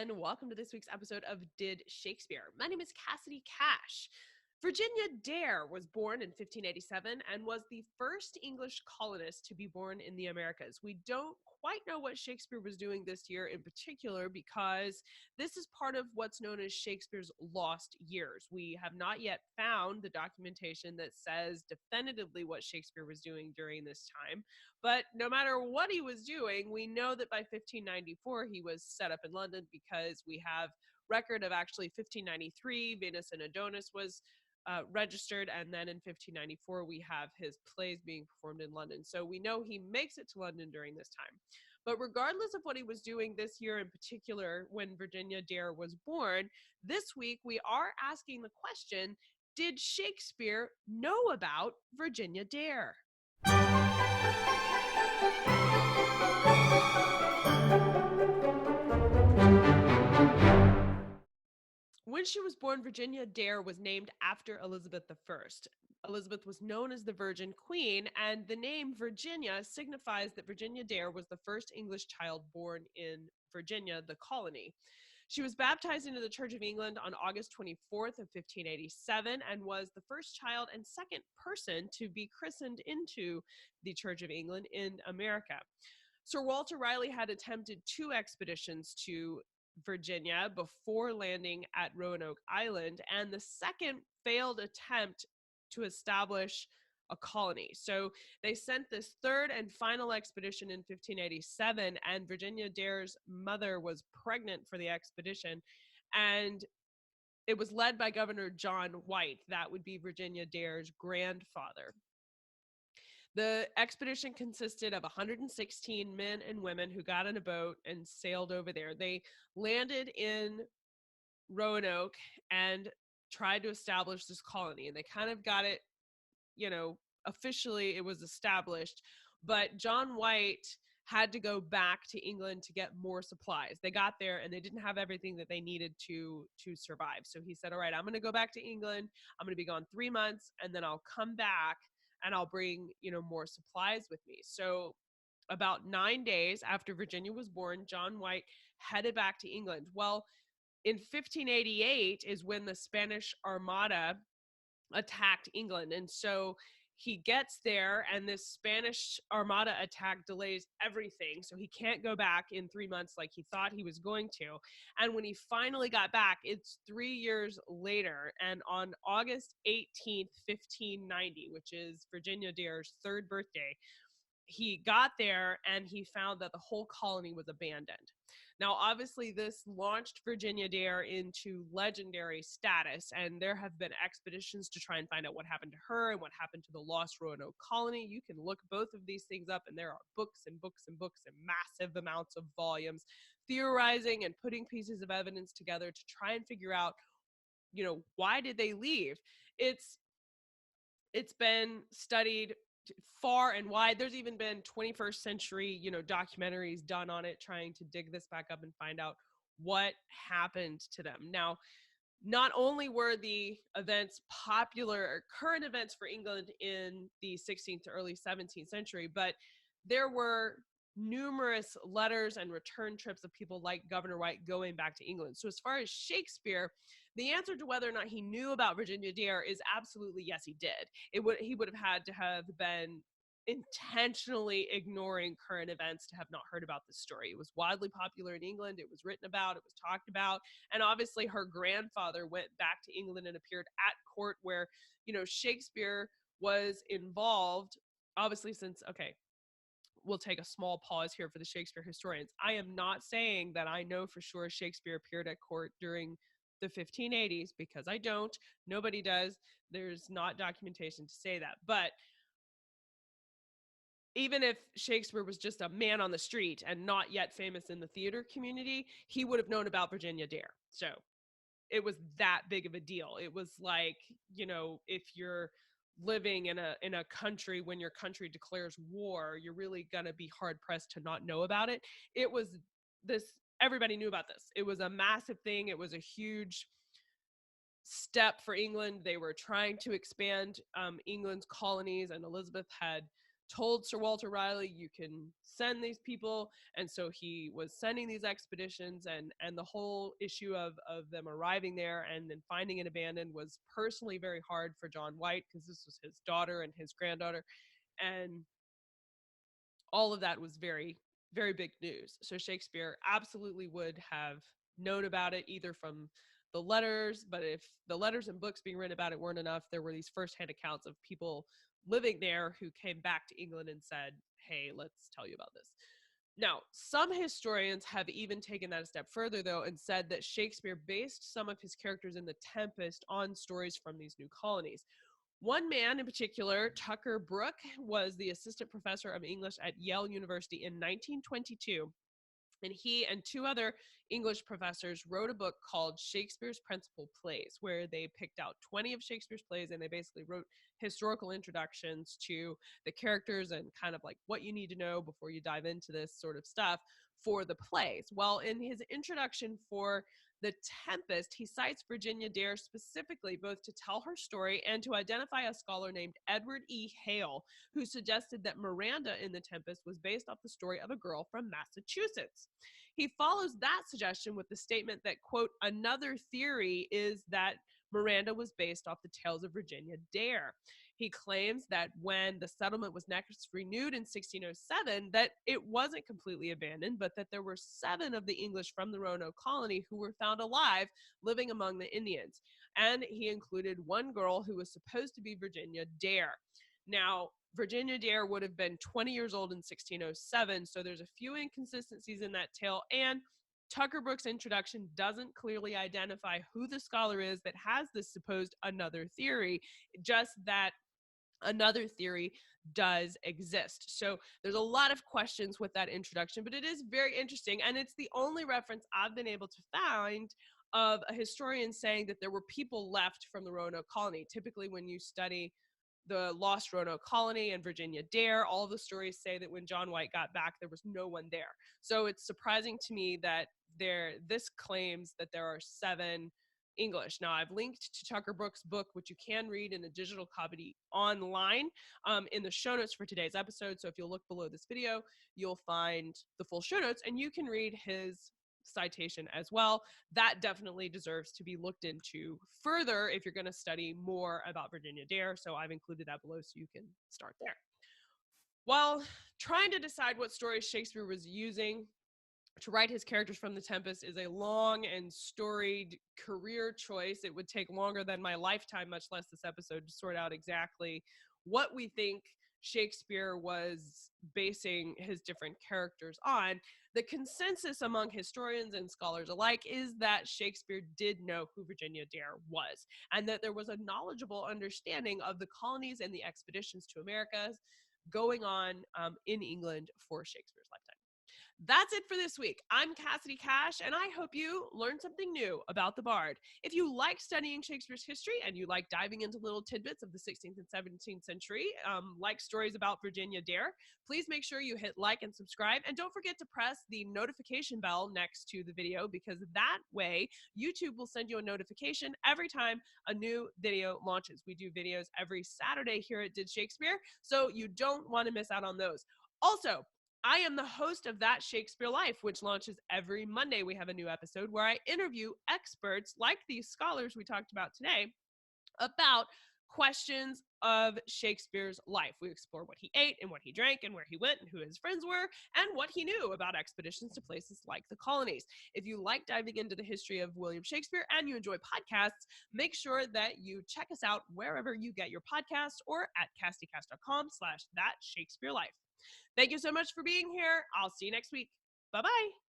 and welcome to this week's episode of Did Shakespeare. My name is Cassidy Cash. Virginia Dare was born in 1587 and was the first English colonist to be born in the Americas. We don't quite know what Shakespeare was doing this year in particular because this is part of what's known as Shakespeare's lost years. We have not yet found the documentation that says definitively what Shakespeare was doing during this time. But no matter what he was doing, we know that by 1594 he was set up in London because we have record of actually 1593 Venus and Adonis was registered, and then in 1594 we have his plays being performed in London. So we know he makes it to London during this time. But regardless of what he was doing this year in particular, when Virginia Dare was born, this week we are asking the question, did Shakespeare know about Virginia Dare? When she was born, Virginia Dare was named after Elizabeth I. Elizabeth was known as the Virgin Queen, and the name Virginia signifies that Virginia Dare was the first English child born in Virginia, the colony. She was baptized into the Church of England on August 24th of 1587 and was the first child and second person to be christened into the Church of England in America. Sir Walter Raleigh had attempted 2 expeditions to Virginia before landing at Roanoke Island, and the second failed attempt to establish a colony. So they sent this third and final expedition in 1587, and Virginia Dare's mother was pregnant for the expedition, and it was led by Governor John White. That would be Virginia Dare's grandfather. The expedition consisted of 116 men and women who got in a boat and sailed over there. They landed in Roanoke and tried to establish this colony, and they kind of got it, officially it was established, but John White had to go back to England to get more supplies. They got there and they didn't have everything that they needed to survive. So he said, all right, I'm going to go back to England. I'm going to be gone 3 months, and then I'll come back and I'll bring, more supplies with me. So about 9 days after Virginia was born, John White headed back to England. Well, in 1588 is when the Spanish Armada attacked England. And so he gets there, and this Spanish Armada attack delays everything. So he can't go back in 3 months like he thought he was going to. And when he finally got back, it's 3 years later. And on August 18th, 1590, which is Virginia Dare's 3rd birthday, he got there and he found that the whole colony was abandoned. Now, obviously, this launched Virginia Dare into legendary status, and there have been expeditions to try and find out what happened to her and what happened to the lost Roanoke colony. You can look both of these things up, and there are books and books and books and massive amounts of volumes theorizing and putting pieces of evidence together to try and figure out, why did they leave? It's been studied far and wide. There's even been 21st century, documentaries done on it, trying to dig this back up and find out what happened to them. Now, not only were the events popular or current events for England in the 16th to early 17th century, but there were numerous letters and return trips of people like Governor White going back to England. So as far as Shakespeare, the answer to whether or not he knew about Virginia Dare is absolutely yes, he did. He would have had to have been intentionally ignoring current events to have not heard about this story. It was widely popular in England. It was written about, it was talked about. And obviously her grandfather went back to England and appeared at court where, Shakespeare was involved. Obviously, we'll take a small pause here for the Shakespeare historians. I am not saying that I know for sure Shakespeare appeared at court during the 1580s, because I don't. Nobody does. There's not documentation to say that. But even if Shakespeare was just a man on the street and not yet famous in the theater community, he would have known about Virginia Dare. So it was that big of a deal. It was like, if you're living in a country, when your country declares war, you're really going to be hard pressed to not know about it. It was this, everybody knew about this. It was a massive thing. It was a huge step for England. They were trying to expand England's colonies, and Elizabeth had told Sir Walter Raleigh, you can send these people. And so he was sending these expeditions, and the whole issue of them arriving there and then finding it abandoned was personally very hard for John White, because this was his daughter and his granddaughter. And all of that was very, very big news. So Shakespeare absolutely would have known about it, either from the letters, but if the letters and books being written about it weren't enough, there were these firsthand accounts of people living there who came back to England and said, hey, let's tell you about this. Now, some historians have even taken that a step further, though, and said that Shakespeare based some of his characters in The Tempest on stories from these new colonies. One man in particular, Tucker Brooke, was the assistant professor of English at Yale University in 1922. And he and two other English professors wrote a book called Shakespeare's Principal Plays, where they picked out 20 of Shakespeare's plays, and they basically wrote historical introductions to the characters and kind of like what you need to know before you dive into this sort of stuff for the plays. Well, in his introduction for The Tempest, he cites Virginia Dare specifically, both to tell her story and to identify a scholar named Edward E. Hale, who suggested that Miranda in The Tempest was based off the story of a girl from Massachusetts. He follows that suggestion with the statement that, quote, another theory is that Miranda was based off the tales of Virginia Dare. He claims that when the settlement was next renewed in 1607, that it wasn't completely abandoned, but that there were 7 of the English from the Roanoke colony who were found alive living among the Indians. And he included one girl who was supposed to be Virginia Dare. Now, Virginia Dare would have been 20 years old in 1607, so there's a few inconsistencies in that tale, and Tucker Brooks' introduction doesn't clearly identify who the scholar is that has this supposed another theory, just that another theory does exist. So there's a lot of questions with that introduction, but it is very interesting, and it's the only reference I've been able to find of a historian saying that there were people left from the Roanoke colony. Typically, when you study the lost Roanoke colony and Virginia Dare, all the stories say that when John White got back, there was no one there. So it's surprising to me that this claims that there are 7 English. Now, I've linked to Tucker Brooks' book, which you can read in a digital copy online, in the show notes for today's episode. So if you'll look below this video, you'll find the full show notes, and you can read his citation as well. That definitely deserves to be looked into further if you're going to study more about Virginia Dare. So I've included that below so you can start there. While trying to decide what stories Shakespeare was using to write his characters from The Tempest is a long and storied career choice, it would take longer than my lifetime, much less this episode, to sort out exactly what we think Shakespeare was basing his different characters on. The consensus among historians and scholars alike is that Shakespeare did know who Virginia Dare was, and that there was a knowledgeable understanding of the colonies and the expeditions to Americas going on in England for Shakespeare's lifetime. That's it for this week. I'm Cassidy Cash, and I hope you learned something new about the Bard. If you like studying Shakespeare's history and you like diving into little tidbits of the 16th and 17th century, like stories about Virginia Dare, please make sure you hit like and subscribe. And don't forget to press the notification bell next to the video, because that way YouTube will send you a notification every time a new video launches. We do videos every Saturday here at Did Shakespeare, so you don't want to miss out on those. Also, I am the host of That Shakespeare Life, which launches every Monday. We have a new episode where I interview experts like these scholars we talked about today about questions of Shakespeare's life. We explore what he ate and what he drank and where he went and who his friends were and what he knew about expeditions to places like the colonies. If you like diving into the history of William Shakespeare and you enjoy podcasts, make sure that you check us out wherever you get your podcasts or at castycast.com/thatshakespearelife. Thank you so much for being here. I'll see you next week. Bye-bye.